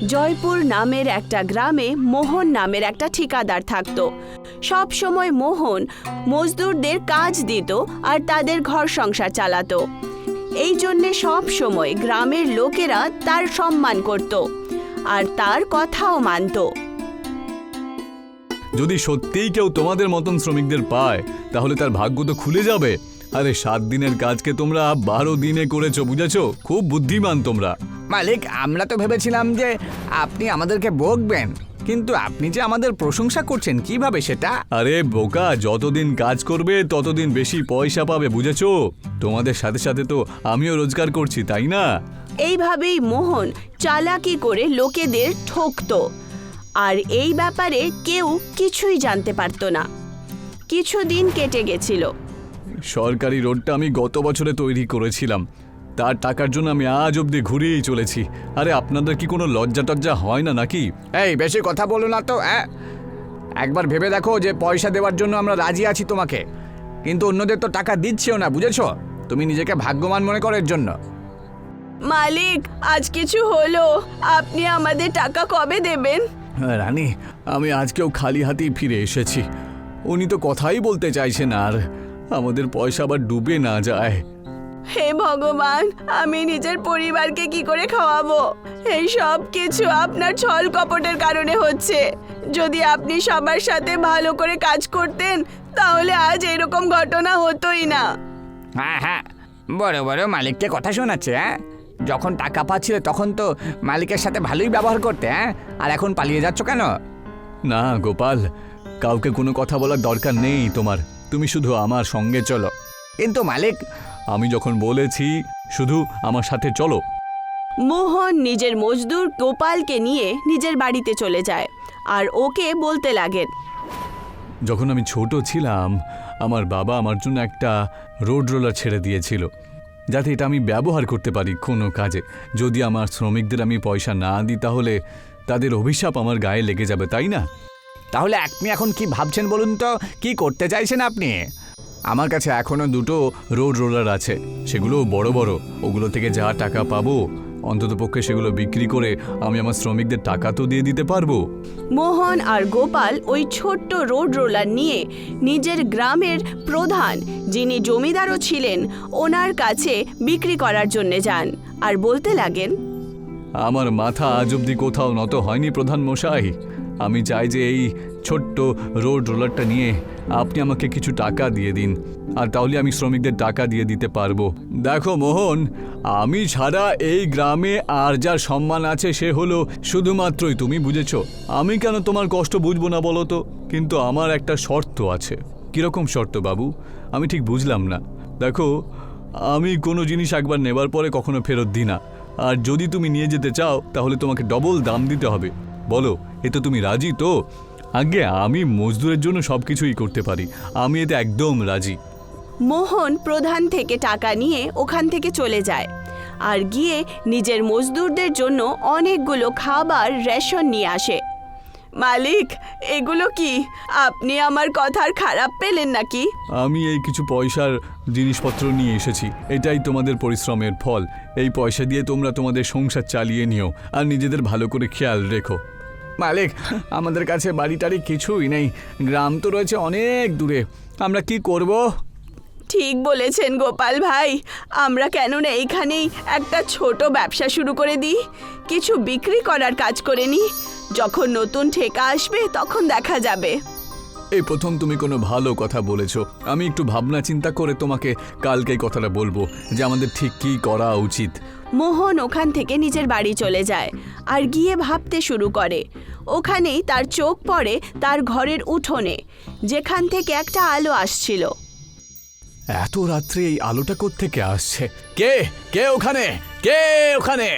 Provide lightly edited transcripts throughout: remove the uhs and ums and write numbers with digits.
জয়পুর নামের একটা গ্রামে মোহন নামের একটা ঠিকাদার থাকতো। সব সময় মোহন মজদুরদের কাজ দিত আর তাদের ঘর সংসার চালাতো। এই জন্যে সব সময় গ্রামের লোকেরা তার সম্মান করত আর তার কথাও মানত। যদি সত্যিই কেউ তোমাদের মতন শ্রমিকদের পায় তাহলে তার ভাগ্য তো খুলে যাবে। আরে 7 দিনের কাজকে তোমরা 12 দিনে করেছো, বুঝেছো? খুব বুদ্ধিমান তোমরা। মালিক, আমরা তো ভেবেছিলাম যে আপনি আমাদেরকে বকবেন, কিন্তু আপনি যে আমাদের প্রশংসা করছেন, কিভাবে সেটা? আরে বোকা, যতদিন কাজ করবে ততদিন বেশি পয়সা পাবে, বুঝেছো? তোমাদের সাথে সাথে তো আমিও রোজগার করছি, তাই না? এইভাবেই মোহন চালাকি করে লোকেদের ঠকতো আর এই ব্যাপারে কেউ কিছুই জানতে পারত না। কিছুদিন কেটে গেছিল। সরকারি রোডটা আমি গত বছরে তৈরি করেছিলাম, তার টাকার জন্য আমি আজ অবধি ঘুরিয়েই চলেছি। আরে আপনাদের কি কোনো লজ্জা টজ্জা হয় না নাকি? এই বেশি কথা বলো না তো। একবার ভেবে দেখো যে পয়সা দেওয়ার জন্য আমরা রাজি আছি তোমাকে, কিন্তু অন্যদের তো টাকা দিচ্ছেও না, বুঝেছো? তুমি নিজেকে ভাগ্যবান মনে করো এর জন্য। মালিক, আজ কিছু হলো, আপনি আমাদের টাকা কবে দেবেন? রানী, আমি আজকেও খালি হাতেই ফিরে এসেছি। উনি তো কথাই বলতে চাইছেন আর আমাদের পয়সা আবার ডুবে না যায়। হে ভগবান, আমি নিজের পরিবারকে কি করে খাওয়াবো? এই সব কিছু আপনার ছল কপটের কারণে হচ্ছে। যদি আপনি সবার সাথে ভালো করে কাজ করতেন তাহলে আজ এরকম ঘটনা হতোই না। হ্যাঁ, বড় বড় মালিককে কথা শোনাচ্ছে। যখন টাকা পাচ্ছিলে তখন তো মালিকের সাথে ভালোই ব্যবহার করতে, আর এখন পালিয়ে যাচ্ছ কেন? না গোপাল, কাউকে কোনো কথা বলার দরকার নেই তোমার। তুমি শুধু আমার সঙ্গে চলো। কিন্তু মালিক, আমি যখন বলেছি শুধু আমার সাথে চলো। মোহন নিজের মজদুর গোপালকে নিয়ে নিজের বাড়িতে চলে যায় আর ওকে বলতে লাগেন, যখন আমি ছোট ছিলাম আমার বাবা আমার জন্য একটা রোড রোলার ছেড়ে দিয়েছিল, যাতে এটা আমি ব্যবহার করতে পারি কোনো কাজে। যদি আমার শ্রমিকদের আমি পয়সা না দিই তাহলে তাদের অভিশাপ আমার গায়ে লেগে যাবে, তাই না? তাহলে আপনি এখন কি ভাবছেন বলুন তো? কি করতে চাইছেন আপনি? আমার কাছে এখনও 2টো রোড রোলার আছে, সেগুলো বড় বড়। ওগুলো থেকে যা টাকা পাবো অন্ততপক্ষে সেগুলো বিক্রি করে আমি আমার শ্রমিকদের টাকা তো দিয়ে দিতে পারবো। মোহন আর গোপাল ওই ছোট্ট রোড রোলার নিয়ে নিজের গ্রামের প্রধান, যিনি জমিদারও ছিলেন, ওনার কাছে বিক্রি করার জন্য যান আর বলতে লাগেন, আমার মাথা আজ অবধি কোথাও নত হয়নি প্রধান মশাই। আমি চাই যে এই ছোট্ট রোড রোলারটা নিয়ে আপনি আমাকে কিছু টাকা দিয়ে দিন, আর তাহলে আমি শ্রমিকদের টাকা দিয়ে দিতে পারবো। দেখো মোহন, আমি ছাড়া এই গ্রামে আর যার সম্মান আছে সে হলো শুধুমাত্রই তুমি, বুঝেছো? আমি কেন তোমার কষ্ট বুঝবো না বলো তো? কিন্তু আমার একটা শর্ত আছে। কীরকম শর্ত বাবু? আমি ঠিক বুঝলাম না। দেখো, আমি কোনো জিনিস একবার নেবার পরে কখনো ফেরত দিই না, আর যদি তুমি নিয়ে যেতে চাও তাহলে তোমাকে ডবল দাম দিতে হবে। বলো, এতে তুমি রাজি তো? আগে আমি মজদুরের জন্য সব কিছুই করতে পারি, আমি এতে একদম রাজি। মোহন প্রধান থেকে টাকা নিয়ে ওখান থেকে চলে যায় আর গিয়ে নিজের মজদুরদের জন্য অনেকগুলো খাবার রেশন নিয়ে আসে। মালিক, এগুলো কি? আপনি আমার কথার খারাপ পেলেন নাকি? আমি এই কিছু পয়সার জিনিসপত্র নিয়ে এসেছি, এটাই তোমাদের পরিশ্রমের ফল। এই পয়সা দিয়ে তোমরা তোমাদের সংসার চালিয়ে নিও আর নিজেদের ভালো করে খেয়াল রেখো। মালিক, আমাদের কাছে বাড়ি টাড়ি কিছুই নেই, গ্রাম তো রয়েছে অনেক দূরে, আমরা কি করব? ঠিক বলেছেন গোপাল ভাই, আমরা কেননা এইখানেই একটা ছোট ব্যবসা শুরু করে দিই, কিছু বিক্রি করার কাজ করে নিই। যখন নতুন ঠেকা আসবে তখন দেখা যাবে। এই প্রথম তুমি কোনো ভালো কথা বলেছো। আমি একটু ভাবনা চিন্তা করে তোমাকে কালকে এই কথাটা বলবো যে আমাদের ঠিক কী করা উচিত। মোহন ওখান থেকে নিজের বাড়ি চলে যায় আর গিয়ে ভাবতে শুরু করে। ওখানেই তার চোখ পড়ে তার ঘরের উঠোনে, যেখান থেকে একটা আলো আসছিল। এত রাত্রে এই আলোটা কোত্থেকে আসছে? কে কে ওখানে? কে ওখানে?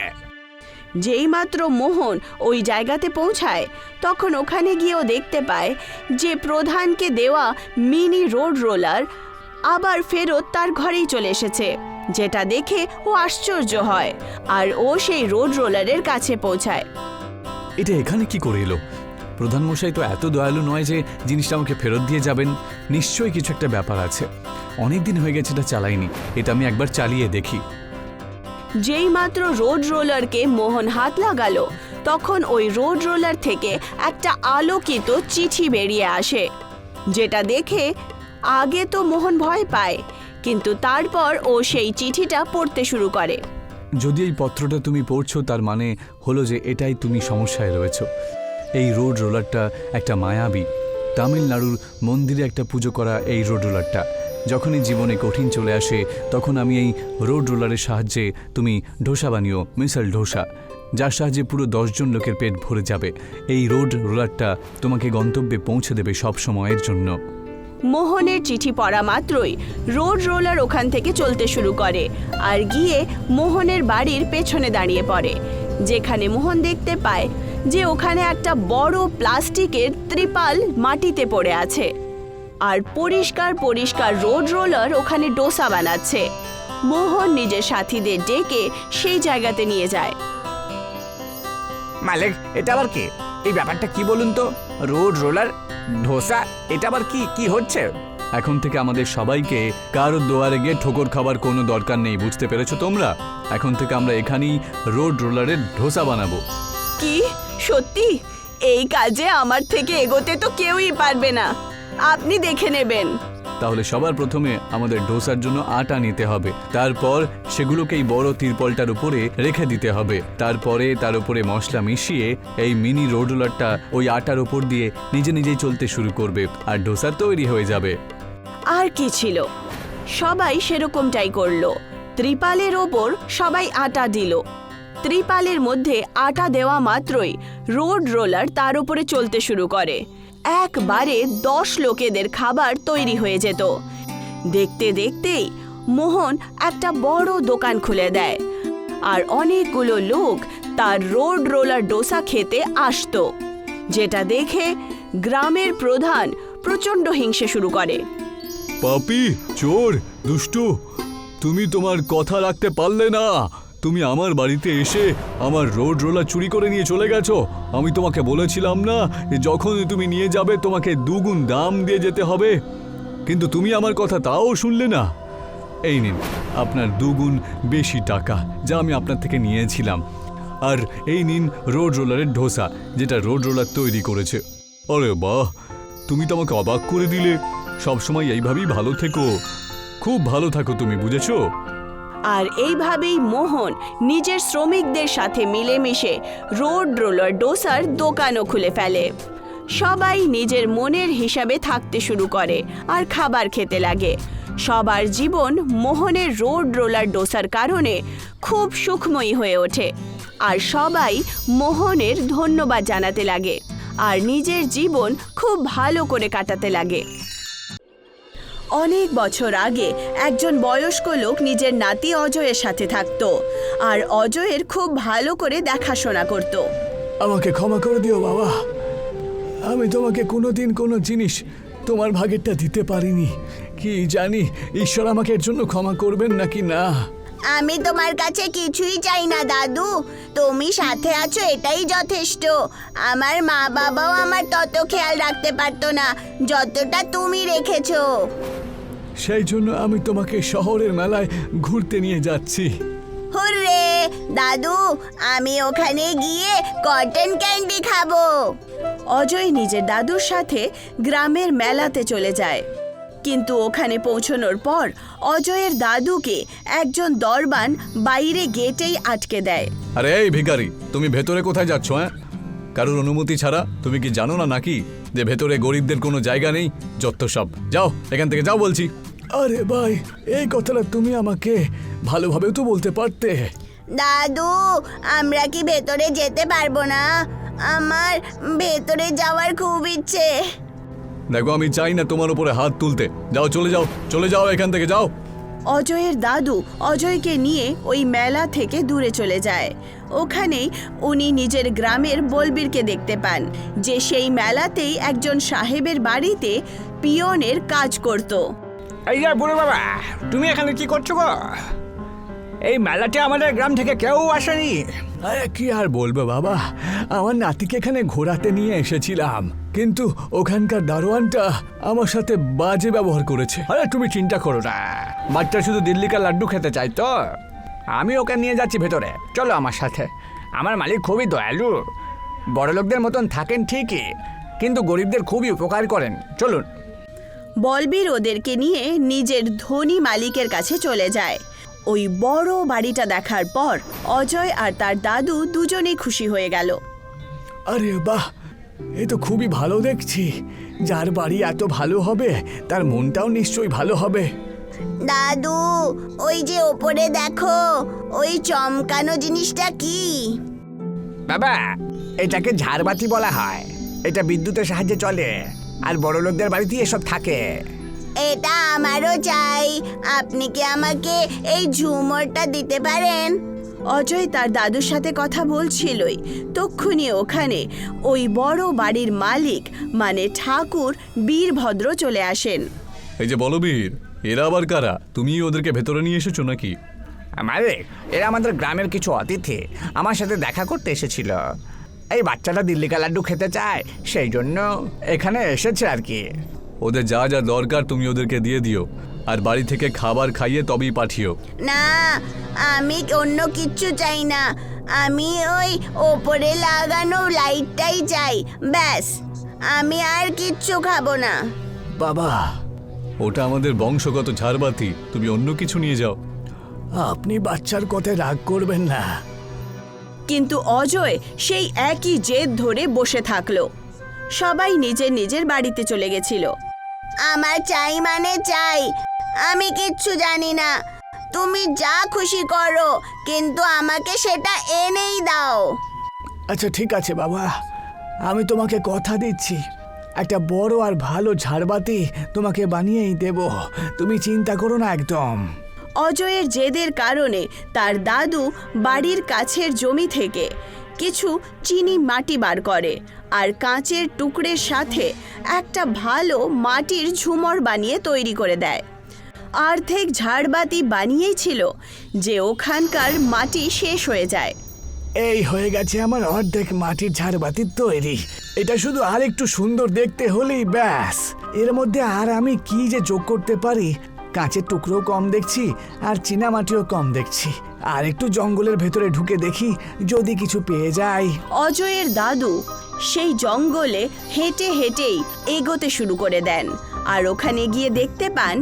যেইমাত্র মোহন ওই জায়গাতে পৌঁছায় তখন ওখানে গিয়েও দেখতে পায় যে প্রধানকে দেওয়া মিনি রোড রোলার আবার ফেরত তার ঘরেই চলে এসেছে, যেটা দেখে ও আশ্চর্য হয় আর ও সেই রোড রোলারের কাছে পৌঁছায়। এটা এখানে কি করে এলো? প্রধানমশাই তো এত দয়ালু নয় যে জিনিসটা আমাকে ফেরত দিয়ে যাবেন। নিশ্চয়ই কিছু একটা ব্যাপার আছে। অনেক দিন হয়ে গেছে এটা চালাইনি, এটা আমি একবার চালিয়ে দেখি। যেই মাত্র রোড রোলারকে মোহন হাত লাগালো তখন ওই রোড রোলার থেকে একটা আলোকিত চিঠি বেরিয়ে আসে, যেটা দেখে আগে তো মোহন ভয় পায়, কিন্তু তারপর ও সেই চিঠিটা পড়তে শুরু করে। যদি এই পত্রটা তুমি পড়ছো তার মানে হলো যে এটাই তুমি সমস্যায় রয়েছো। এই রোড রোলারটা একটা মায়াবী, তামিলনাড়ুর মন্দিরে একটা পুজো করা এই রোড রোলারটা। যখনই জীবনে কঠিন চলে আসে তখন আমি এই রোড রোলারের সাহায্যে তুমি ডোসা বানিও, মিসাল ডোসা, যার সাহায্যে পুরো 10 জন লোকের পেট ভরে যাবে। এই রোড রোলারটা তোমাকে গন্তব্যে পৌঁছে দেবে সব সময়ের জন্য। মোহনের চিঠি পড়া মাত্রই রোড রোলার ওখান থেকে চলতে শুরু করে আর গিয়ে মোহনের বাড়ির পেছনে দাঁড়িয়ে পড়ে, যেখানে মোহন দেখতে পায় যে ওখানে একটা বড় প্লাস্টিকের ত্রিপাল মাটিতে পড়ে আছে আর পরিষ্কার পরিষ্কার রোড রোলার ওখানে ডোসা বানাচ্ছে। মোহন নিজের সাথীদের ডেকে সেই জায়গাতে নিয়ে যায়। মালিক, এটা আবার কি? এই ব্যাপারটা কি বলুন তো? রোড রোলার, ধোসা, এটা আবার কি কি হচ্ছে? এখন থেকে আমাদের সবাইকে কারোর দোয়ারে গিয়ে ঠোকর খাবার কোনো দরকার নেই, বুঝতে পেরেছো তোমরা? এখন থেকে আমরা এখানেই রোড রোলারের ডোসা বানাবো। কি সত্যি? এই কাজে আমার থেকে এগোতে তো কেউই পারবে না, আপনি দেখে নেবেন। তাহলে সবার প্রথমে আমাদের ডোসার জন্য আটা নিতে হবে, তারপর সেগুলোকে এই বড় তিরপলটার উপরে রেখে দিতে হবে, তারপরে তার উপরে মশলা মিশিয়ে এই মিনি রোড রোলারটা ওই আটার উপর দিয়ে নিজে নিজেই চলতে শুরু করবে আর ডোসা তৈরি হয়ে যাবে। আর কি ছিল, সবাই সেরকমটাই করলো। ত্রিপালের ওপর সবাই আটা দিল। ত্রিপালের মধ্যে আটা দেওয়া মাত্রই রোড রোলার তার উপরে চলতে শুরু করে। একবারে 10 লোকেদের খাবার তৈরি হয়ে যেত। দেখতে দেখতেই মোহন একটা বড় দোকান খুলে দেয় আর অনেকগুলো লোক তার রোড রোলার ডোসা খেতে আসতো, যেটা দেখে গ্রামের প্রধান প্রচণ্ড হিংসে শুরু করে। পাপি, চোর, দুষ্টু, তুমি তোমার কথা রাখতে পারলে না। তুমি আমার বাড়িতে এসে আমার রোড রোলার চুরি করে নিয়ে চলে গেছো। আমি তোমাকে বলেছিলাম না যখন তুমি নিয়ে যাবে তোমাকে 2 গুণ দাম দিয়ে যেতে হবে, কিন্তু তুমি আমার কথা তাও শুনলে না। এই নিন আপনার 2 গুণ বেশি টাকা যা আমি আপনার থেকে নিয়েছিলাম, আর এই নিন রোড রোলারের ডোসা যেটা রোড রোলার তৈরি করেছে। আরে বাহ, তুমি তো আমাকে অবাক করে দিলে। সবসময় এইভাবেই ভালো থেকো, খুব ভালো থাকো তুমি, বুঝেছো? আর এইভাবেই মোহন নিজের শ্রমিকদের সাথে মিলেমিশে রোড রোলার ডোসার দোকানও খুলে ফেলে। সবাই নিজের মনের হিসাবে থাকতে শুরু করে আর খাবার খেতে লাগে। সবার জীবন মোহনের রোড রোলার ডোসার কারণে খুব সুখময়ী হয়ে ওঠে আর সবাই মোহনের ধন্যবাদ জানাতে লাগে আর নিজের জীবন খুব ভালো করে কাটাতে লাগে। অনেক বছর আগে একজন বয়স্ক লোক নিজের নাতি অজয়ের সাথে থাকত আর অজয়ের খুব ভালো করে দেখাশোনা করত। আমাকে ক্ষমা করে দিও বাবা, আমি তোমাকে কোনোদিন কোনো জিনিস তোমার ভাগেরটা দিতে পারিনি। কি জানি ঈশ্বর আমাকে এর জন্য ক্ষমা করবেন নাকি না। আমি তোমার কাছে কিছুই চাই না দাদু, তুমি সাথে আছো এটাই যথেষ্ট। আমার মা বাবাও আমার তত খেয়াল রাখতে পারতো না যতটা তুমি রেখেছো। সেই জন্য আমি তোমাকে শহরের মেলায় ঘুরতে নিয়ে যাচ্ছি। হুররে দাদু, আমি ওখানে গিয়ে কটন ক্যান্ডি খাবো। অজয় নিজের দাদুর সাথে গ্রামের মেলাতে চলে যায়, কিন্তু ওখানে পৌঁছানোর পর অজয়ের দাদুকে একজন দরবান বাইরে গেটেই আটকে দেয়। আরে এই ভিখারি, তুমি ভেতরে কোথায় যাচ্ছ? কারোর অনুমতি ছাড়া? তুমি কি জানো না নাকি যে ভেতরে গরিবদের কোনো জায়গা নেই? যত সব, যাও এখান থেকে, যাও বলছি। আরে ভাই, এই কথাটা তুমি আমাকে ভালোভাবেও তো বলতে পারতে। দাদু, আমরা কি ভেতরে যেতে পারবো না? আমার ভেতরে যাওয়ার খুব ইচ্ছে। দেখো, আমি চাই না তোমার উপরে হাত তুলতে। যাও, চলে যাও, চলে যাও এখান থেকে, যাও। অজয়ের দাদু অজয়কে নিয়ে ওই মেলা থেকে দূরে চলে যায়। ওখানেই উনি নিজের গ্রামের বলবীরকে দেখতে পান, যে সেই মেলাতেই একজন সাহেবের বাড়িতে পিয়নের কাজ করত। এই যে বুড়ো বাবা, তুমি এখানে কি করছো গো? এই মেলাতে আমাদের গ্রাম থেকে কেউ আসেনি। আরে কি আর বলবো বাবা, আমার নাতিকে এখানে ঘোরাতে নিয়ে এসেছিলাম, কিন্তু ওখানকার দারোয়ানটা আমার সাথে বাজে ব্যবহার করেছে। আরে তুমি চিন্তা করো না, বাচ্চা শুধু দিল্লিকার লাড্ডু খেতে চাই তো। আমি ওকে নিয়ে যাচ্ছি ভেতরে, চলো আমার সাথে। আমার মালিক খুবই দয়ালু। বড়লোকদের মতন থাকেন ঠিকই, কিন্তু গরিবদের খুবই উপকার করেন। চলুন। বলবীর ওদেরকে নিয়ে নিজের ধনী মালিকের কাছে চলে যায়। ওই বড় বাড়িটা দেখার পর অজয় আর তার দাদু দুজনেই খুশি হয়ে গেল। আরে বাহ, এ তো খুবই ভালো দেখছি। যার বাড়ি এত ভালো হবে তার মনটাও নিশ্চয়ই ভালো হবে। দাদু, ওই যে ওপরে দেখো, ওই চমকানো জিনিসটা কি? বাবা, এটাকে ঝাড়বাতি বলা হয়। এটা বিদ্যুতের সাহায্যে চলে, আর বড়লোকদের বাড়িতে এসব থাকে। এটা আমারও চাই। আপনি কি আমাকে এই ঝুমুরটা দিতে পারেন? অজয় তার দাদুর সাথে কথা বলছিলই তক্ষুনি ওখানে ওই বড় বাড়ির মালিক মানে ঠাকুর বীরভদ্র চলে আসেন। এই যে বলবীর, এরা আবার কারা? তুমি ওদেরকে ভেতরে নিয়ে এসেছো নাকি? মালিক, এরা আমাদের গ্রামের কিছু অতিথি আমার সাথে দেখা করতে এসেছিল। এই বাচ্চাটা দিল্লি কা লাড্ডু খেতে চায়, সেই জন্য এখানে এসেছে আর কি। ওদের যা যা দরকার তুমি ওদেরকে দিয়ে দিও, আর বাড়ি থেকে খাবার খাইয়ে তবেই পাঠিও। না, আমি অন্য কিচ্ছু চাই না। আমি ওই ওপরে লাগানো লাইটটাই চাই, ব্যাস। আমি আর কিচ্ছু খাবো না। বাবা, ওটা আমাদের বংশগত ঝাড়বাতি, তুমি অন্য কিছু নিয়ে যাও। আপনি বাচ্চার কথায় রাগ করবেন না। কিন্তু অজয় সেই একই জেদ ধরে বসে থাকলো। সবাই নিজের নিজের বাড়িতে চলে গেছিল। আমার চাই মানে চাই, আমি কিচ্ছু জানি না। তুমি যা খুশি করো, কিন্তু আমাকে সেটা এনেই দাও। আচ্ছা ঠিক আছে বাবা, আমি তোমাকে কথা দিচ্ছি, একটা বড় আর ভালো ঝাড়বাতি তোমাকে বানিয়েই দেব। তুমি চিন্তা করো না একদম। অজয়ের জেদের কারণে তার দাদু বাড়ির কাছের জমি থেকে কিছু চিনি মাটি বার করে আর কাঁচের টুকরের সাথে একটা ভালো মাটির ঝুমর বানিয়ে তৈরি করে দেয়। অর্ধেক ঝাড়বাতি বানিয়েই ছিল যে ওখানকার মাটি শেষ হয়ে যায়। এই হয়ে গেছে আমার অর্ধেক মাটির ঝাড়বাতি তৈরি। এটা শুধু আর একটু সুন্দর দেখতে হলেই ব্যাস। এর মধ্যে আর আমি কি যে যোগ করতে পারি? কাঁচের টুকরো কম দেখছি, আর চীনা মাটিও কম দেখছি। আর একটু জঙ্গলের ভেতরে ঢুকে দেখি যদি কিছু পেয়ে যাই। অজয়ের দাদু সেই জঙ্গলে হেঁটে হেঁটেই এগোতে শুরু করে দেন, আর ওখানে গিয়ে দেখতে পান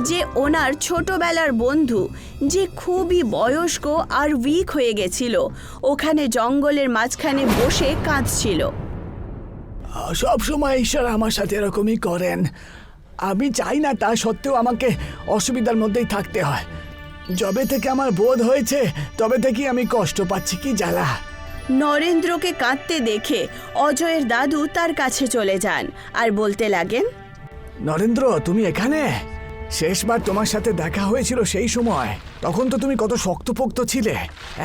যে ওনার ছোটবেলার বন্ধু, যে খুবই বয়স্ক আর উইক হয়ে গেছিল, ওখানে জঙ্গলের মাঝখানে বসে কাঁদছিল। সব সময় ঈশ্বর আমার সাথে এরকমই করেন। আমি চাই না, তা সত্ত্বেও আমাকে অসুবিধার মধ্যেই থাকতে হয়। যবে থেকে আমার বোধ হয়েছে তবে থেকেই আমি কষ্ট পাচ্ছি, কি জ্বালা। নরেন্দ্রকে কাঁদতে দেখে অজয়ের দাদু তার কাছে চলে যান আর বলতে লাগেন, নরেন্দ্র, তুমি এখানে? শেষবার তোমার সাথে দেখা হয়েছিল সেই সময়, তখন তো তুমি কত শক্তপোক্ত ছিলে,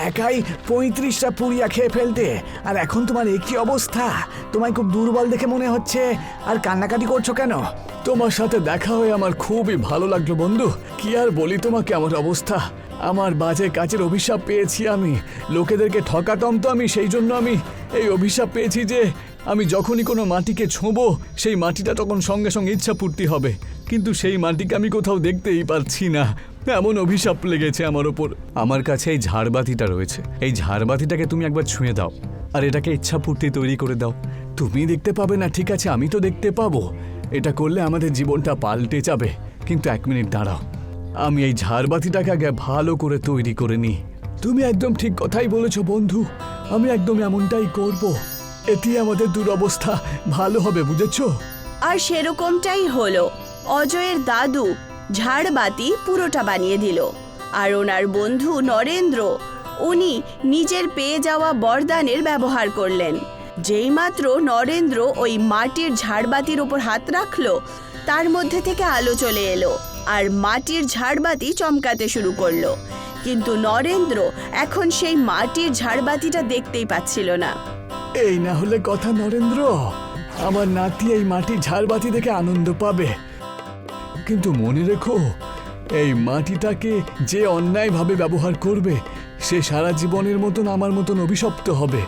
একাই 35টা পুড়িয়া খেয়ে ফেলতে। আর এখন তোমার একই অবস্থা, তোমায় খুব দুর্বল দেখে মনে হচ্ছে। আর কান্নাকাটি করছো কেন? তোমার সাথে দেখা হয়ে আমার খুবই ভালো লাগলো বন্ধু। কি আর বলি তোমাকে আমার অবস্থা। আমার বাজে কাজের অভিশাপ পেয়েছি আমি। লোকেদেরকে ঠকাতাম তো আমি, সেই জন্য আমি এই অভিশাপ পেয়েছি যে আমি যখনই কোনো মাটিকে ছোঁবো সেই মাটিটা তখন সঙ্গে সঙ্গে ইচ্ছা পূর্তি হবে। কিন্তু সেই মাটিকে আমি কোথাও দেখতেই পাচ্ছি না, এমন অভিশাপ লেগেছে আমার ওপর। আমার কাছে এই ঝাড়বাতিটা রয়েছে, এই ঝাড়বাতিটাকে তুমি একবার ছুঁয়ে দাও আর এটাকে ইচ্ছা পূর্তি তৈরি করে দাও। তুমি দেখতে পাবে না, ঠিক আছে, আমি তো দেখতে পাবো। এটা করলে আমাদের জীবনটা পাল্টে যাবে। কিন্তু 1 মিনিট দাঁড়াও, আমি এই ঝাড়বাতিটাকে আগে ভালো করে তৈরি করে নিই। তুমি একদম ঠিক কথাই বলেছো বন্ধু, আমি একদম এমনটাই করব। এতে আমাদের দুরবস্থা ভালো হবে, বুঝেছো? আর সেরকমটাই হলো। অজয়ের দাদু ঝাড়বাতি পুরোটা বানিয়ে দিল, আর ওনার বন্ধু নরেন্দ্র, উনি নিজের পেয়ে যাওয়া বরদানের ব্যবহার করলেন। যেইমাত্র নরেন্দ্র ওই মাটির ঝাড়বাতির ওপর হাত রাখলো, তার মধ্যে থেকে আলো চলে এলো আর মাটির ঝাড়বাতি চমকাতে শুরু করলো। কিন্তু নরেন্দ্র এখন সেই মাটির ঝাড়বাতিটা দেখতেই পাচ্ছিল না। এই না হলে কথা নরেন্দ্র, আমার নাতি এই মাটির ঝাড়বাতি দেখে আনন্দ পাবে। কিন্তু মনে রেখো, এই মাটিটাকে যে অন্যায়ভাবে ব্যবহার করবে সে সারা জীবনের মতন আমার মতন অভিশপ্ত হবে।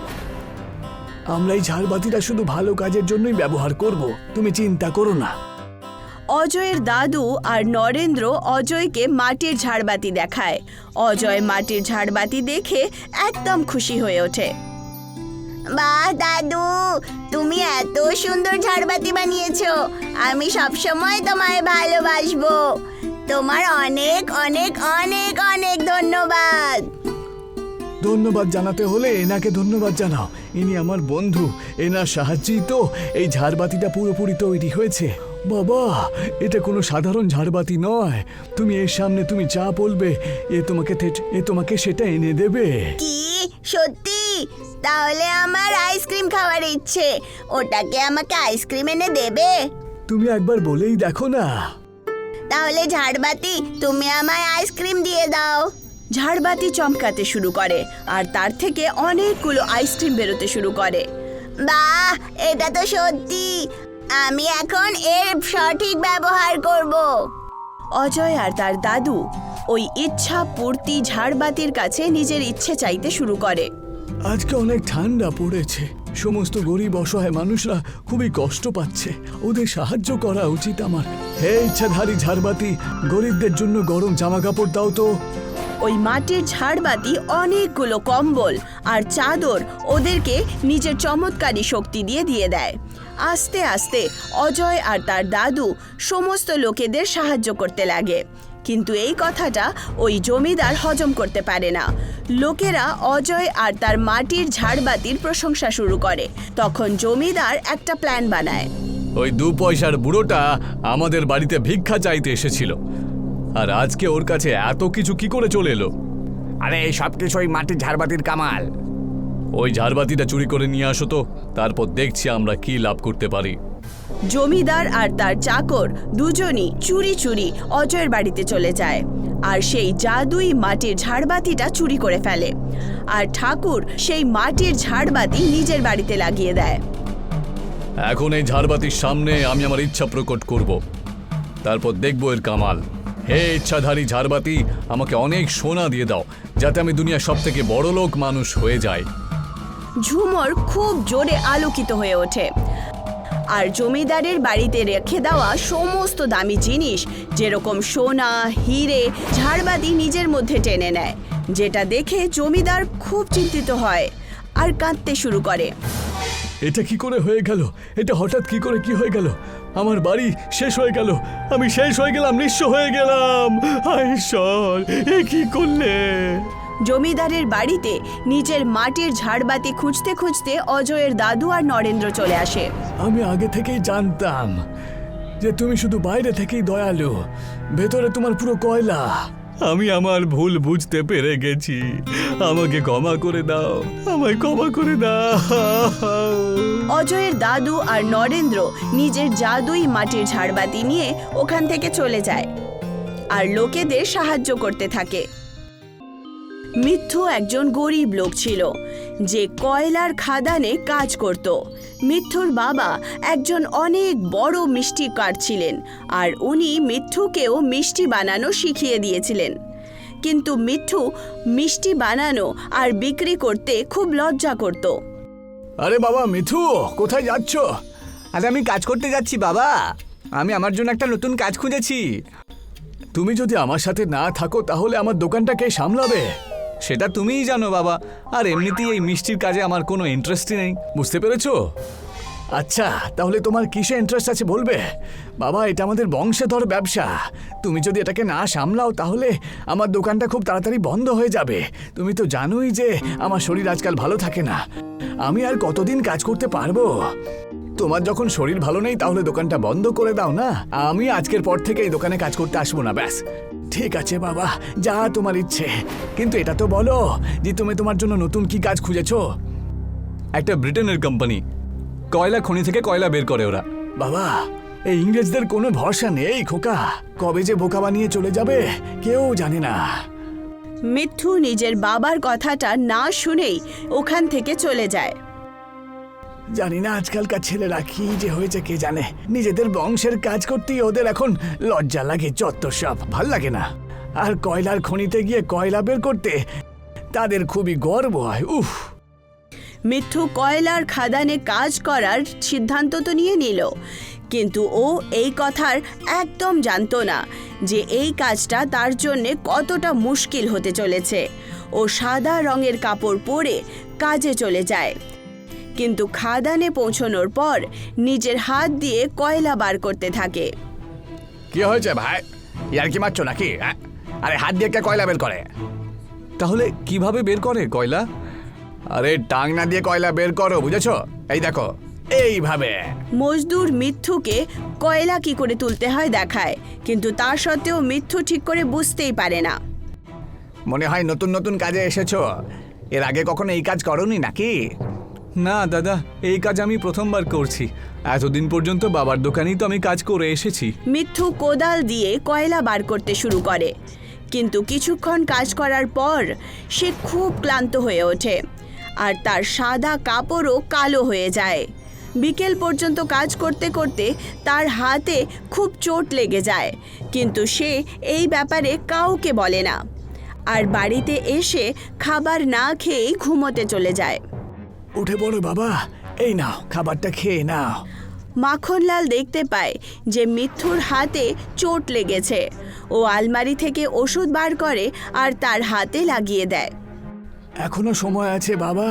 আমরা এই ঝাড়বাতিটা শুধু ভালো কাজের জন্যই ব্যবহার করব, তুমি চিন্তা করো না। অজয়ের দাদু আর নরেন্দ্র অজয়কে মাটির ঝাড়বাতি দেখায়। অজয় মাটির ঝাড়বাতি দেখে একদম খুশি হয়ে ওঠে। বাহ দাদু, তুমি এত সুন্দর ঝাড়বাতি বানিয়েছো। আমি সবসময় তোমায় ভালোবাসবো। তোমার অনেক অনেক অনেক অনেক ধন্যবাদ। ধন্যবাদ জানাতে হলে এনাকে ধন্যবাদ জানাও। ইনি আমার বন্ধু, এনার সাহায্যেই তো এই ঝাড়বাতিটা পুরোপুরি তৈরি হয়েছে। বাবা, এটা কোনো সাধারণ ঝাড়বাতি নয়। তুমি এর সামনে তুমি যা বলবে এ তোমাকে সেটা এনে দেবে। কি সত্যি? তাহলে আমার আইসক্রিম খাওয়ার ইচ্ছে। ওটাকে আমাকে আইসক্রিম এনে দেবে? তুমি একবার বলেই দেখো না। তাহলে ঝাড়বাতি, তুমি আমায় আইসক্রিম দিয়ে দাও। ঝাড়বাতি চমকাতে শুরু করে আর তার থেকে অনেকগুলো আইসক্রিম বেরোতে শুরু করে। বাহ, এটা তো সত্যি। আমি এখন এর সঠিক ব্যবহার করব। অজয় আর তার দাদু ওই ইচ্ছা পূর্তি ঝাড়বাতির কাছে নিজের ইচ্ছে চাইতে শুরু করে। আজকে অনেক ঠান্ডা পড়েছে, সমস্ত গরিব অসহায় মানুষরা খুবই কষ্ট পাচ্ছে। ওদের সাহায্য করা উচিত আমার। হে ইচ্ছাধারী ঝাড়বাতি, গরিবদের জন্য গরম জামা কাপড় দাও তো। ওই মাটির ঝাড়বাতি অনেকগুলো কম্বল আর চাদর ওদেরকে নিজের চমৎকারী শক্তি দিয়ে দেয়। আস্তে আস্তে অজয় আর তার দাদু সমস্ত লোকেদের সাহায্য করতে লাগে। কিন্তু এই কথাটা ওই জমিদার হজম করতে পারে না। লোকেরা অজয় আর তার মাটির ঝাড়বাতির প্রশংসা শুরু করে। তখন জমিদার একটা প্ল্যান বানায়। ওই 2 পয়সার বুড়োটা আমাদের বাড়িতে ভিক্ষা চাইতে এসেছিল, আর আজকে ওর কাছে এত কিছু কি করে চলে এলো? আরে এই সব কিছু ওই মাটির ঝাড়বাতির কামাল। ওই ঝাড়বাতিটা চুরি করে নিয়ে আসো তো, তারপর দেখছি আমরা কি লাভ করতে পারি। জমিদার আর তার চাকর দুজনই চুরি চুরি অজয়ের বাড়িতে চলে যায় আর সেই জাদুই মাটির ঝাড়বাতিটা চুরি করে ফেলে। আর ঠাকুর সেই মাটির ঝাড়বাতি নিজের বাড়িতে লাগিয়ে দেয়। এখন এই ঝাড়বাতির সামনে আমি আমার ইচ্ছা প্রকট করব, তারপর দেখবো এর কামাল। হে ইচ্ছাধারী ঝাড়বাতি, আমাকে অনেক সোনা দিয়ে দাও, যাতে আমি দুনিয়ার সব থেকে বড় লোক মানুষ হয়ে যাই। ঝুমর খুব জোরে আলোকিত হয়ে ওঠে আর জমিদারের বাড়িতে রেখে দেওয়া সমস্ত দামি জিনিস যেরকম সোনা, হিরে, ঝাড়বাতি নিজের মধ্যে টেনে নেয়, যেটা দেখে জমিদার খুব চিন্তিত হয় আর কাঁদতে শুরু করে। এটা কি করে হয়ে গেল? এটা হঠাৎ কি করে কি হয়ে গেল? আমার বাড়ি শেষ হয়ে গেল, আমি শেষ হয়ে গেলাম, নিঃস্ব হয়ে গেলাম। হায় ঈশ্বর, এ কি করলে? জমিদারের বাড়িতে নিজের মাটির ঝাড়বাতি খুঁজতে খুঁজতে অজয়ের দাদু আর নরেন্দ্র চলে আসে। আমি আগে থেকেই জানতাম যে তুমি শুধু বাইরে থেকেই দয়ালু, ভেতরে তোমার পুরো কয়লা। আমি আমার ভুল বুঝতে পেরে গেছি, আমাকে ক্ষমা করে দাও, আমায় ক্ষমা করে দাও। অজয়ের দাদু আর নরেন্দ্র নিজের জাদুই মাটির ঝাড়বাতি নিয়ে ওখান থেকে চলে যায় আর লোকেদের সাহায্য করতে থাকে। মিথ্যু একজন গরিব লোক ছিল যে কয়লার খাদানে কাজ করত। মিথ্যুর বাবা একজন অনেক বড় মিষ্টি কার ছিলেন আর উনি মিথ্যুকেও মিষ্টি বানানো শিখিয়ে দিয়েছিলেন। কিন্তু মিথ্যু মিষ্টি বানানো আর বিক্রি করতে খুব লজ্জা করত। আরে বাবা মিঠু, কোথায় যাচ্ছ? আরে আমি কাজ করতে যাচ্ছি বাবা, আমি আমার জন্য একটা নতুন কাজ খুঁজেছি। তুমি যদি আমার সাথে না থাকো তাহলে আমার দোকানটা কে সামলাবে? সেটা তুমিই জানো বাবা, আর এমনিতেই এই মিষ্টির কাজে আমার কোনো ইন্টারেস্টই নেই। বুঝতে পেরেছো? আচ্ছা, তাহলে তোমার কিসে ইন্টারেস্ট আছে বলবে? বাবা, এটা আমাদের বংশধর ব্যবসা। তুমি যদি এটাকে না সামলাও তাহলে আমার দোকানটা খুব তাড়াতাড়ি বন্ধ হয়ে যাবে। তুমি তো জানোই যে আমার শরীর আজকাল ভালো থাকে না। আমি আর কতদিন কাজ করতে পারবো? তোমার যখন শরীর ভালো নেই তাহলে দোকানটা বন্ধ করে দাও না। আমি আজকের পর থেকে এই দোকানে কাজ করতে আসবো না, ব্যাস। ঠিক আছে বাবা, যা তোমার ইচ্ছে, কিন্তু এটা তো বলো যে তুমি তোমার জন্য নতুন কি কাজ খুঁজেছো? একটা ব্রিটেনের কোম্পানি, কয়লা খনি থেকে কয়লা বের করে ওরা। বাবা, এই ইংরেজদের কোনো ভরসা নেই খোকা, কবে যে বোকা বানিয়ে চলে যাবে কেউ জানে না। মিথ্যু নিজের বাবার কথাটা না শুনেই ওখান থেকে চলে যায়। জানি না আজকালকার ছেলেরা কি যে হয়েছে কে জানে, নিজেদের বংশের কাজ করতেই ওদের এখন লজ্জা লাগে, যত সব ভাল লাগে না। আর কয়লার খনিতে গিয়ে কয়লা বের করতে তাদের খুবই গর্ব হয়। উফ! মিথ্যু কয়লার খাদানে কাজ করার সিদ্ধান্ত তো নিয়ে নিল, কিন্তু ও এই কথার একদম জানতো না যে এই কাজটা তার জন্যে কতটা মুশকিল হতে চলেছে। ও সাদা রঙের কাপড় পরে কাজে চলে যায়। কিন্তু খাদানে পৌঁছানোর পর নিজের হাত দিয়ে কয়লা বার করতে থাকে। কি হয়েছে ভাই, ইয়ার কি মারছো নাকি? আরে হাত দিয়ে কে কয়লা বের করে? তাহলে কিভাবে বের করে কয়লা? আরে টাংনা দিয়ে কয়লা বের করো, বুঝেছো? এই দেখো, এইভাবে। মজদুর মিথ্যুকে কয়লা কি করে তুলতে হয় দেখায়, কিন্তু তা সত্ত্বেও মিথ্যু ঠিক করে বুঝতেই পারে না। মনে হয় নতুন নতুন কাজে এসেছো, এর আগে কখনো এই কাজ করোনি নাকি? না দাদা, এই কাজ আমি প্রথমবার করছি। এতদিন পর্যন্ত বাবার দোকানেই তো আমি কাজ করে এসেছি। মিথ্যু কোদাল দিয়ে কয়লা বার করতে শুরু করে, কিন্তু কিছুক্ষণ কাজ করার পর সে খুব ক্লান্ত হয়ে ওঠে আর তার সাদা কাপড়ও কালো হয়ে যায়। বিকেল পর্যন্ত কাজ করতে করতে তার হাতে খুব চোট লেগে যায়, কিন্তু সে এই ব্যাপারে কাউকে বলে না আর বাড়িতে এসে খাবার না খেয়েই ঘুমোতে চলে যায়। উঠে পড়ো বাবা, এই নাও খাবারটা খেয়ে নাও। মাখনলাল দেখতে পায় যে মিথ্যুর হাতে চোট লেগেছে। ও আলমারি থেকে ওষুধ বার করে আর তার হাতে লাগিয়ে দেয়। এখনো সময় আছে বাবা,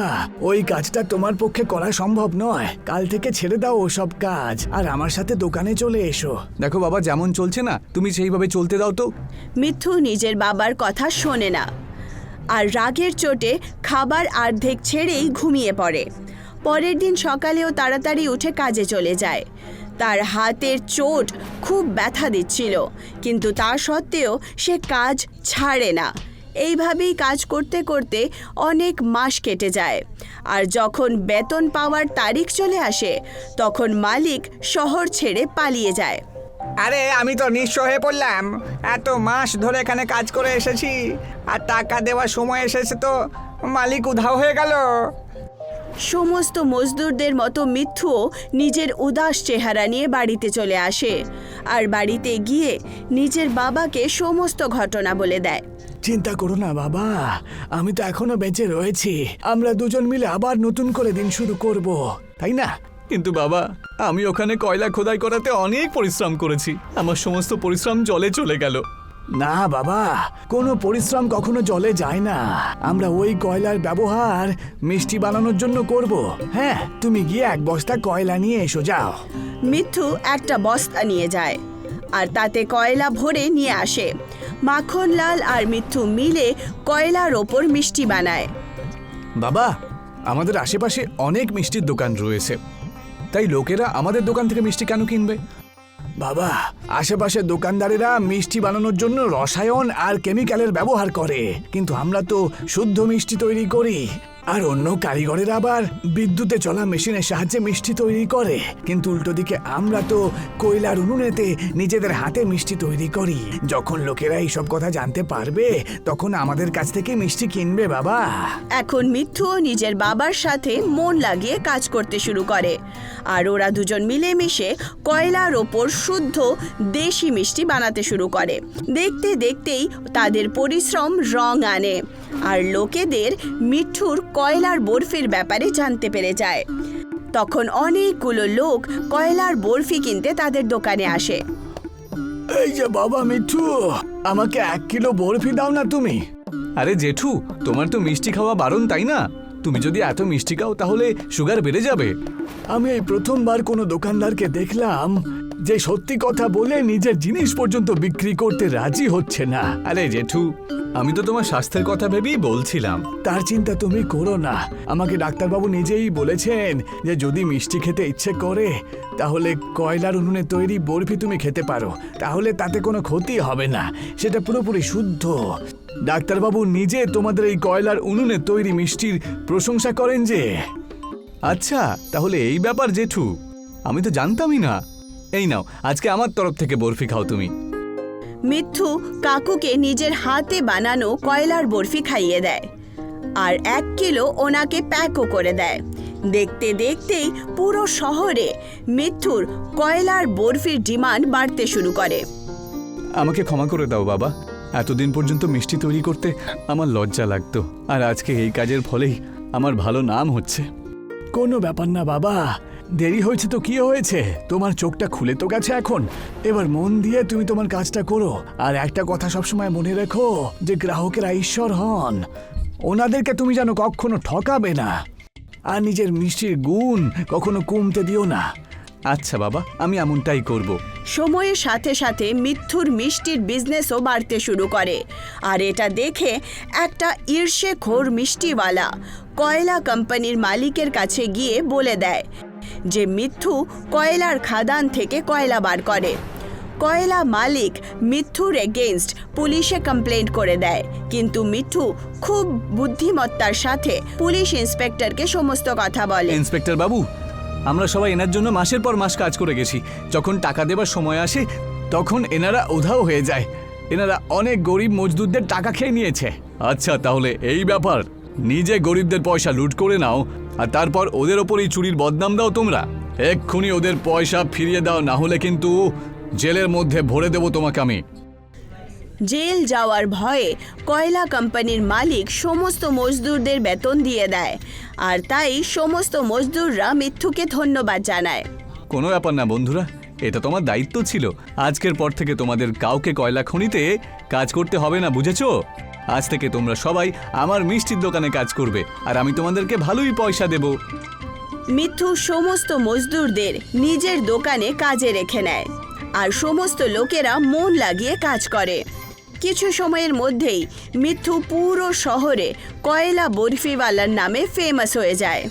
ওই কাজটা তোমার পক্ষে করা সম্ভব নয়। কাল থেকে ছেড়ে দাও ওসব কাজ আর আমার সাথে দোকানে চলে এসো। দেখো বাবা, যেমন চলছে না, তুমি সেইভাবে চলতে দাও তো। মিথ্যু নিজের বাবার কথা শোনে না আর রাগের চোটে খাবার অর্ধেক ছেড়েই ঘুমিয়ে পড়ে। পরের দিন সকালেও তাড়াতাড়ি উঠে কাজে চলে যায়। তার হাতের চোট খুব ব্যথা দিচ্ছিল, কিন্তু তা সত্ত্বেও সে কাজ ছাড়ে না। এইভাবেই কাজ করতে করতে অনেক মাস কেটে যায় আর যখন বেতন পাওয়ার তারিখ চলে আসে তখন মালিক শহর ছেড়ে পালিয়ে যায়। আরে আমি তো নিঃস্ব হয়ে পড়লাম, এত মাস ধরে এখানে কাজ করে এসেছি আর টাকা দেওয়ার সময় এসেছে তো মালিক উধাও হয়ে গেল। সমস্ত মজদুরদের মতো মিথ্যুও নিজের উদাস চেহারা নিয়ে বাড়িতে চলে আসে আর বাড়িতে গিয়ে নিজের বাবাকে সমস্ত ঘটনা বলে দেয়। চিন্তা করো না বাবা, আমি তো এখনো বেঁচে রয়েছি। আমরা দুজন মিলে আবার নতুন করে দিন শুরু করব, তাই না? কিন্তু বাবা, আমি ওখানে কয়লা খোদাই করাতে অনেক পরিশ্রম করেছি, আমার সমস্ত পরিশ্রম জলে চলে গেল। না বাবা, কোনো পরিশ্রম কখনো জলে যায় না। আমরা ওই কয়লার ব্যবহার মিষ্টি বানানোর জন্য করব। হ্যাঁ, তুমি গিয়ে এক বস্তা কয়লা নিয়ে এসো, যাও। মিথ্যু একটা বস্তা নিয়ে যায় আর তাতে কয়লা ভরে নিয়ে আসে। মাখনলাল আর মিথ্যু মিলে কয়লার ওপর মিষ্টি বানায়। বাবা, আমাদের আশেপাশে অনেক মিষ্টির দোকান রয়েছে, তাই লোকেরা আমাদের দোকান থেকে মিষ্টি কেন কিনবে? বাবা, আশেপাশের দোকানদারেরা মিষ্টি বানানোর জন্য রসায়ন আর কেমিক্যালের ব্যবহার করে, কিন্তু আমরা তো শুদ্ধ মিষ্টি তৈরি করি। আর অন্য কারিগরেরা আবার বিদ্যুতে চলা মেশিনের সাহায্যে মিষ্টি তৈরি করে, কিন্তু উল্টো দিকে আমরা তো কয়লার উনুনেতে নিজেদের হাতে মিষ্টি তৈরি করি। যখন লোকেরা এইসব কথা জানতে পারবে তখন আমাদের কাছ থেকে মিষ্টি কিনবে বাবা। এখন মিথ্যুও নিজের বাবার সাথে মন লাগিয়ে কাজ করতে শুরু করে আর ওরা দুজন মিলেমিশে কয়লার ওপর শুদ্ধ দেশি মিষ্টি বানাতে শুরু করে। দেখতে দেখতেই তাদের পরিশ্রম রং আনে আর লোকেদের মিঠুর কয়লার বরফির ব্যাপারে জানতে পেরে যায়। তখন অনেকগুলো লোক কয়লার বরফি কিনতে তাদের দোকানে আসে। এই যে বাবা মিঠু, আমাকে 1 কিলো বরফি দাও না তুমি। আরে জেঠু, তোমার তো মিষ্টি খাওয়া বারণ, তাই না? তুমি যদি এত মিষ্টি খাও তাহলে সুগার বেড়ে যাবে। আমি এই প্রথমবার কোনো দোকানদারকে দেখলাম যে সত্যি কথা বলে নিজের জিনিস পর্যন্ত বিক্রি করতে রাজি হচ্ছে না। আরে জেঠু, আমি তো তোমার স্বাস্থ্যের কথা ভেবেই বলছিলাম। তার চিন্তা তুমি করো না। আমাকে ডাক্তারবাবু নিজেই বলেছেন যে যদি মিষ্টি খেতে ইচ্ছে করে তাহলে কয়লার উনুনে তৈরি বরফি তুমি খেতে পারো, তাহলে তাতে কোনো ক্ষতি হবে না, সেটা পুরোপুরি শুদ্ধ। ডাক্তারবাবু নিজে তোমাদের এই কয়লার উনুনে তৈরি মিষ্টির প্রশংসা করেন যে। আচ্ছা, তাহলে এই ব্যাপার জেঠু, আমি তো জানতামই না। এই নাও, আজকে আমার তরফ থেকে বরফি খাও তুমি। মিথ্যু কাকুকে নিজের হাতে বানানো কয়লার বরফি খাইয়ে দেয় আর 1 কিলো ওনাকে প্যাকও করে দেয়। দেখতে দেখতেই পুরো শহরে মিথ্যুর কয়লার বরফির ডিমান্ড বাড়তে শুরু করে। আমাকে ক্ষমা করে দাও বাবা, এতদিন পর্যন্ত মিষ্টি তৈরি করতে আমার লজ্জা লাগতো, আর আজকে এই কাজের ফলেই আমার ভালো নাম হচ্ছে। কোনো ব্যাপার না বাবা, দেরি হয়েছে তো কি হয়েছে, তোমার চোখটা খুলে তো গেছে এখন। এবার মন দিয়ে তুমি তোমার কাজটা করো। আর একটা কথা সবসময় মনে রেখো যে গ্রাহকেরা ঈশ্বর হন, ওনাদেরকে তুমি যেন কখনো ঠকাবে না। আর নিজের মিষ্টির গুণ কখনো কমতে দিও না। আচ্ছা বাবা, আমি এমনটাই করব। সময়ের সাথে সাথে মিথ্যুর মিষ্টির বিজনেসও বাড়তে শুরু করে। আর এটা দেখে একটা ঈর্ষেখোর মিষ্টিওয়ালা কয়লা কোম্পানির মালিকের কাছে গিয়ে বলে দেয় যে মিথ্যু কয়লার খাদান থেকে কয়লা বার করে। কয়লা মালিক মিথ্যুর এগেইনস্ট পুলিশে কমপ্লেন্ট করে দেয়, কিন্তু মিথ্যু খুব বুদ্ধিমত্তার সাথে পুলিশ ইন্সপেক্টরকে সমস্ত কথা বলে। ইন্সপেক্টর বাবু, আমরা সবাই এনার জন্য মাসের পর মাস কাজ করে গেছি। যখন টাকা দেবার সময় আসে তখন এনারা উধাও হয়ে যায়। এনারা অনেক গরিব মজদুরদের টাকা খেয়ে নিয়েছে। আচ্ছা, তাহলে এই ব্যাপার, নিজে গরিবদের পয়সা লুট করে নাও আর তারপর ওদের ওপরই চুরির বদনাম দাও তোমরা। এক্ষুনি ওদের পয়সা ফিরিয়ে দাও, না হলে কিন্তু জেলের মধ্যে ভরে দেবো তোমাকে আমি। জেল যাওয়ার ভয়ে কয়লা কোম্পানির মালিক সমস্ত মজদুরদের বেতন দিয়ে দেয়, আর তাই সমস্ত মজদুররা মিথ্যুকে ধন্যবাদ জানায়। কোনো ব্যাপার না বন্ধুরা, এটা তোমার দায়িত্ব ছিল। আজকের পর থেকে তোমাদের কাউকে কয়লা খনিতে কাজ করতে হবে না, বুঝেছো? আজ থেকে তোমরা সবাই আমার মিষ্টির দোকানে কাজ করবে আর আমি তোমাদেরকে ভালোই পয়সা দেব। মিথ্যু সমস্ত মজদুরদের নিজের দোকানে কাজে রেখে নেয় আর সমস্ত লোকেরা মন লাগিয়ে কাজ করে। কিছু সময়ের মধ্যেই মিথ্যু পুরো শহরে কয়লা বরফিওয়ালার নামে ফেমাস হয়ে যায়।